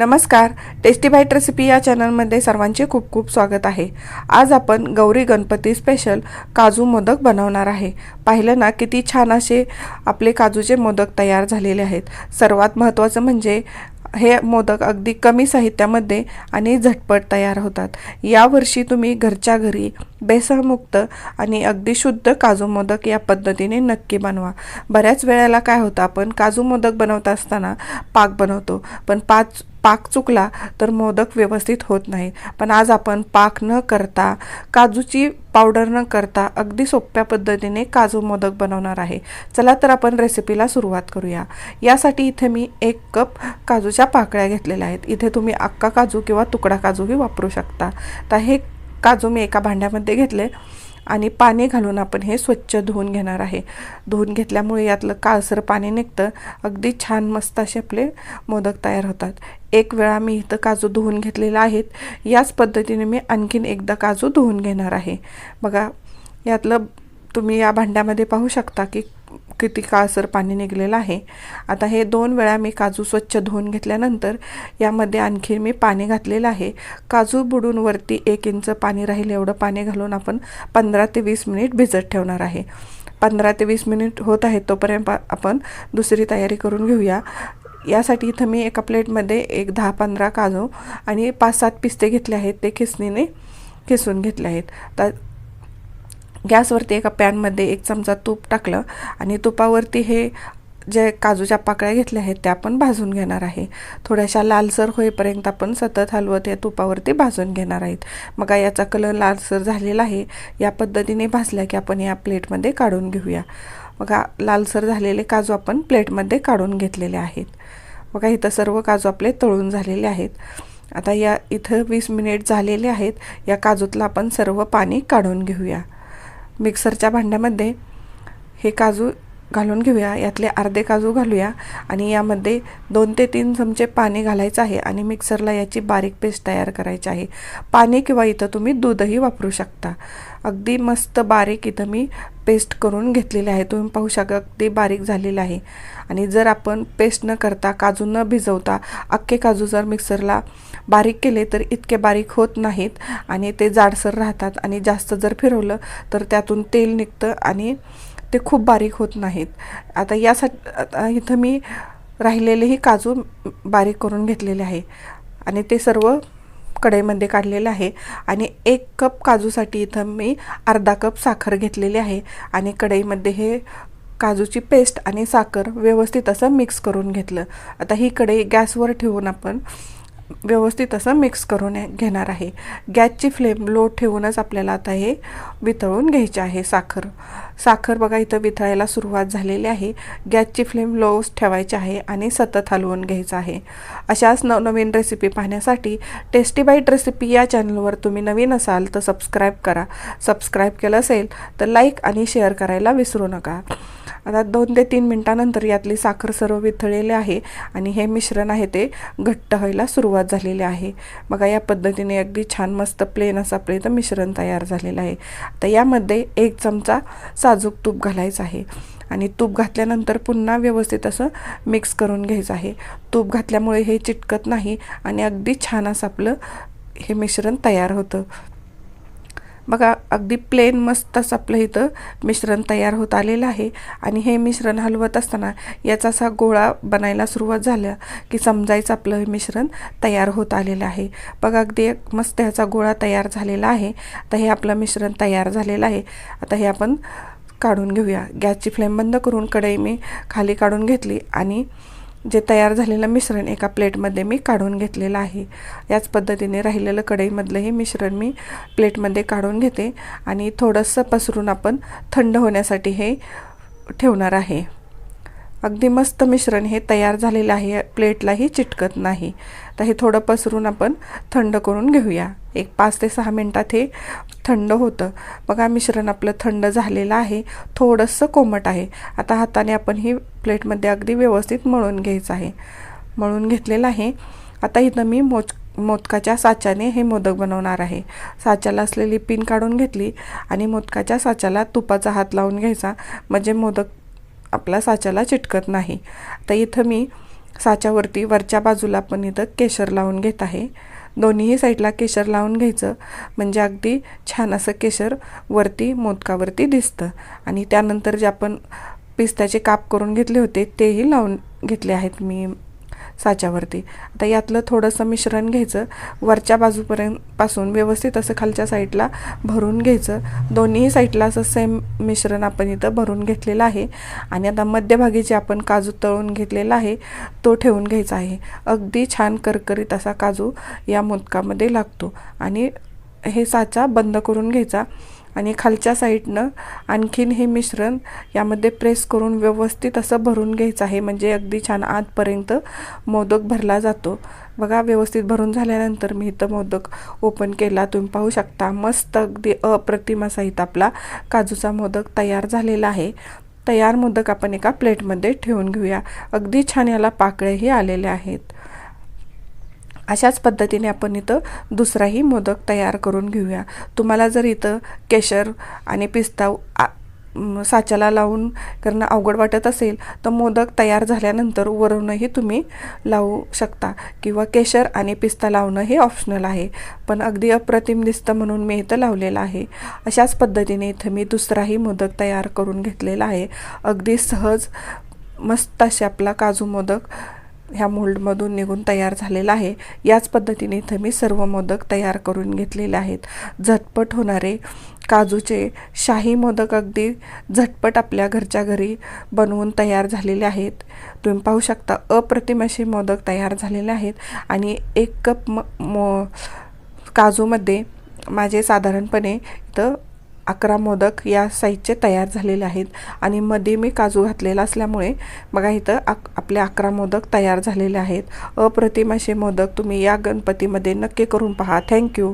नमस्कार, tasty bite recipe या चॅनलमध्ये सर्वांचे खूप खूप स्वागत आहे। आज आपण गौरी गणपती स्पेशल काजू मोदक बनवणार आहे। पाहिलं ना किती छान असे आपले काजूचे मोदक तयार झालेले आहेत। सर्वात महत्त्वाचं म्हणजे हे मोदक अगदी कमी साहित्यामध्ये आणि झटपट तयार होतात। यावर्षी तुम्ही घरच्या घरी बेसनमुक्त आणि अगदी शुद्ध काजू मोदक या पद्धतीने नक्की बनवा। बऱ्याच वेळेला काय होतं, आपण काजू मोदक बनवत असताना पाक बनवतो, पण पाक चुकला तर मोदक व्यवस्थित होत नाही। पण आज आपण पाक न करता, काजूची पावडर न करता अगदी सोप्या पद्धतीने काजू मोदक बनवणार आहे। चला तर आपण रेसिपीला सुरुवात करूया। यासाठी इथे मी 1 कप काजूच्या पाकळ्या घेतलेल्या आहेत। इथे तुम्ही अख्खा काजू किंवा तुकडा काजूही वापरू शकता। तर हे काजू मी एका भांड्यामध्ये घेतले आणि पाणी घालून आपण हे स्वच्छ धुवून घेणार आहे। धुवून घेतल्यामुळे यातलं काळसर पाणी निघतं, अगदी छान मस्त असे आपले मोदक तयार होतात। एक वेळा मी इथं काजू धुवून घेतलेला आहेत। याच पद्धतीने मी आणखीन एकदा काजू धुवून घेणार आहे। बघा, यातलं तुम्ही या भांड्यामध्ये पाहू शकता की किती काळसर पाणी निघलेलं आहे। आता हे 2 वेळा मी काजू स्वच्छ धुवून घेतल्यानंतर यामध्ये आणखी मी पाणी घातलेलं आहे। काजू बुडून वरती 1 इंच पाणी राहील एवढं पाणी घालून आपण 15 ते 20 मिनिट भिजत ठेवणार आहे। 15 ते 20 मिनिट होत आहेत तोपर्यंत आपण दुसरी तयारी करून घेऊया। यासाठी इथं मी एका प्लेटमध्ये एक 10-15 काजू आणि 5-7 पिस्ते घेतले आहेत, ते खिसणीने खिसून घेतले आहेत। तर गॅसवरती एका पॅनमध्ये 1 चमचा तूप टाकलं आणि तुपावरती हे जे काजूच्या पाकळ्या घेतल्या आहेत त्या आपण भाजून घेणार आहे। थोड्याशा लालसर होईपर्यंत आपण सतत हलवत या तुपावरती भाजून घेणार आहेत। मग याचा कलर लालसर झालेला आहे। या पद्धतीने भाजल्या की आपण या प्लेटमध्ये काढून घेऊया। बघा, लालसर झालेले काजू आपण प्लेटमध्ये काढून घेतलेले आहेत। बघा, इथं सर्व काजू आपले तळून झालेले आहेत। आता या इथं 20 मिनिट झालेले आहेत। या काजूतलं आपण सर्व पाणी काढून घेऊया। मिक्सरच्या भांड्यामध्ये हे काजू घालून घेऊया। यातले अर्धे काजू घालूया आणि यामध्ये 2 ते 3 चमचे पाणी घालायचं आहे आणि मिक्सरला याची बारीक पेस्ट तयार करायची आहे। पाणी किंवा इथं तुम्ही दूधही वापरू शकता। अगदी मस्त बारीक इथं मी पेस्ट करून घेतलेली आहे। तुम्ही पाहू शकता अगदी बारीक झालेलं आहे। आणि जर आपण पेस्ट न करता, काजू न भिजवता अख्खे काजू जर मिक्सरला बारीक केले तर इतके बारीक होत नाहीत आणि ते जाडसर राहतात आणि जास्त जर फिरवलं तर त्यातून तेल निघतं आणि ते खूप बारीक होत नाहीत। आता यासाठी इथं मी राहिलेलेही काजू बारीक करून घेतलेले आहे आणि ते सर्व कढईमध्ये काढलेलं आहे। आणि 1 कप काजूसाठी इथं मी अर्धा कप साखर घेतलेली आहे आणि कढईमध्ये हे काजूची पेस्ट आणि साखर व्यवस्थित असं मिक्स करून घेतलं। आता ही कढई गॅसवर ठेवून आपण व्यवस्थित असं मिक्स करून घेणार आहे। गॅसची फ्लेम लो ठेवूनच आपल्याला आता हे वितळून घ्यायचे आहे। साखर बघा इथं वितळायला सुरुवात झालेली आहे। गॅसची फ्लेम लो ठेवायची आहे आणि सतत हलवून घ्यायचं आहे। अशाच नवनवीन रेसिपी पाहण्यासाठी टेस्टी बाईट रेसिपी या चॅनलवर तुम्ही नवीन असाल तर सबस्क्राईब करा। सबस्क्राईब केलं असेल तर लाईक आणि शेअर करायला विसरू नका। आता 2 ते 3 मिनिटांनंतर यातली साखर सर्व वितळलेली आहे आणि हे मिश्रण आहे ते घट्ट व्हायला सुरुवात झालेली आहे। बघा, या पद्धतीने अगदी छान मस्त प्लेन असं आपलं इथं मिश्रण तयार झालेलं आहे। तर यामध्ये 1 चमचा साजूक तूप घालायचं आहे आणि तूप घातल्यानंतर पुन्हा व्यवस्थित असं मिक्स करून घ्यायचं आहे। तूप घातल्यामुळे हे चिटकत नाही आणि अगदी छान असं आपलं हे मिश्रण तयार होतं। बघा, अगदी प्लेन मस्त असं आपलं इथं मिश्रण तयार होत आलेलं आहे आणि हे मिश्रण हलवत असताना याचा असा गोळा बनायला सुरुवात झाल्या की समजायचं आपलं हे मिश्रण तयार होत आलेलं आहे। बघा, अगदी मस्त ह्याचा गोळा तयार झालेला आहे। तर हे आपलं मिश्रण तयार झालेलं आहे। आता हे आपण काढून घेऊया। गॅसची फ्लेम बंद करून कढई मी खाली काढून घेतली आणि जे तयार झालेलं मिश्रण एका प्लेटमध्ये मी काढून घेतलेलं आहे। याच पद्धतीने राहिलेलं कढईमधलं हे मिश्रण मी प्लेटमध्ये काढून घेते आणि थोडंसं पसरून आपण थंड होण्यासाठी हे ठेवणार आहे। अगदी मस्त मिश्रण हे तयार झालेलं आहे, प्लेटलाही चिटकत नाही। तर हे थोडं पसरून आपण थंड करून घेऊया। 5 ते 6 मिनिटात हे थंड होतं। बघा, मिश्रण आपलं थंड झालेलं आहे, थोडंसं कोमट आहे। आता हाताने आपण ही प्लेटमध्ये अगदी व्यवस्थित मळून घ्यायचं आहे। मळून घेतलेलं आहे। आता इथं मी मोदकाच्या साच्याने हे मोदक बनवणार आहे। साच्याला असलेली पिन काढून घेतली आणि मोदकाच्या साच्याला तुपाचा हात लावून घ्यायचा, म्हणजे मोदक आपला साच्याला चिटकत नाही। तर इथं मी साच्यावरती वरच्या बाजूला पण इथं केशर लावून घेत आहे. दोन्हीही साईडला केशर लावून घ्यायचं, म्हणजे अगदी छान असं केशर वरती मोदकावरती दिसतं. आणि त्यानंतर जे आपण पिस्त्याचे काप करून घेतले होते तेही लावून घेतले आहेत मी साच्यावरती. आता यातलं थोडंसं मिश्रण घ्यायचं, वरच्या पासून व्यवस्थित असं खालच्या साईडला भरून घ्यायचं. दोन्ही साईडला असं सेम मिश्रण आपण इथं भरून घेतलेलं आहे. आणि आता मध्यभागी जे आपण काजू तळून घेतलेला आहे तो ठेवून घ्यायचा आहे. अगदी छान करकरीत असा काजू या मोदकामध्ये लागतो. आणि हे साचा बंद करून घ्यायचा आणि खालच्या साईडनं आणखीन हे मिश्रण यामध्ये प्रेस करून व्यवस्थित असं भरून घ्यायचं आहे, म्हणजे अगदी छान आतपर्यंत मोदक भरला जातो. बघा, व्यवस्थित भरून झाल्यानंतर मी इथं मोदक ओपन केला. तुम्ही पाहू शकता मस्त अगदी अप्रतिम असा इथं आपला काजूचा मोदक तयार झालेला आहे. तयार मोदक आपण एका प्लेटमध्ये ठेवून घेऊया. अगदी छान याला पाकळेही आलेले आहेत. अशाच पद्धतीने आपण इथं दुसराही मोदक तयार करून घेऊया. तुम्हाला जर इथं केशर आणि पिस्ता साच्याला लावून करणं अवघड वाटत असेल तर मोदक तयार झाल्यानंतर वरूनही तुम्ही लावू शकता, किंवा केशर आणि पिस्ता लावणं हे ऑप्शनल आहे. पण अगदी अप्रतिम दिसतं म्हणून मी इथं लावलेलं आहे. अशाच पद्धतीने इथं मी दुसराही मोदक तयार करून घेतलेला आहे. अगदी सहज मस्त असे आपला काजू मोदक ह्या मोल्डमधून निघून तयार झालेला आहे. याच पद्धतीने इथं मी सर्व मोदक तयार करून घेतलेले आहेत. झटपट होणारे काजूचे शाही मोदक अगदी झटपट आपल्या घरच्या घरी बनवून तयार झालेले आहेत. तुम्ही पाहू शकता अप्रतिम असे मोदक तयार झालेले आहेत. आणि 1 कप काजूमध्ये माझे साधारणपणे इथं 11 मोदक या साईजचे तयार झालेले आहेत. आणि मध्ये मी काजू घातलेला असल्यामुळे बघा इथं आपले 11 मोदक तयार झालेले आहेत. अप्रतिम असे मोदक तुम्ही या गणपतीमध्ये नक्की करून पहा. थँक्यू.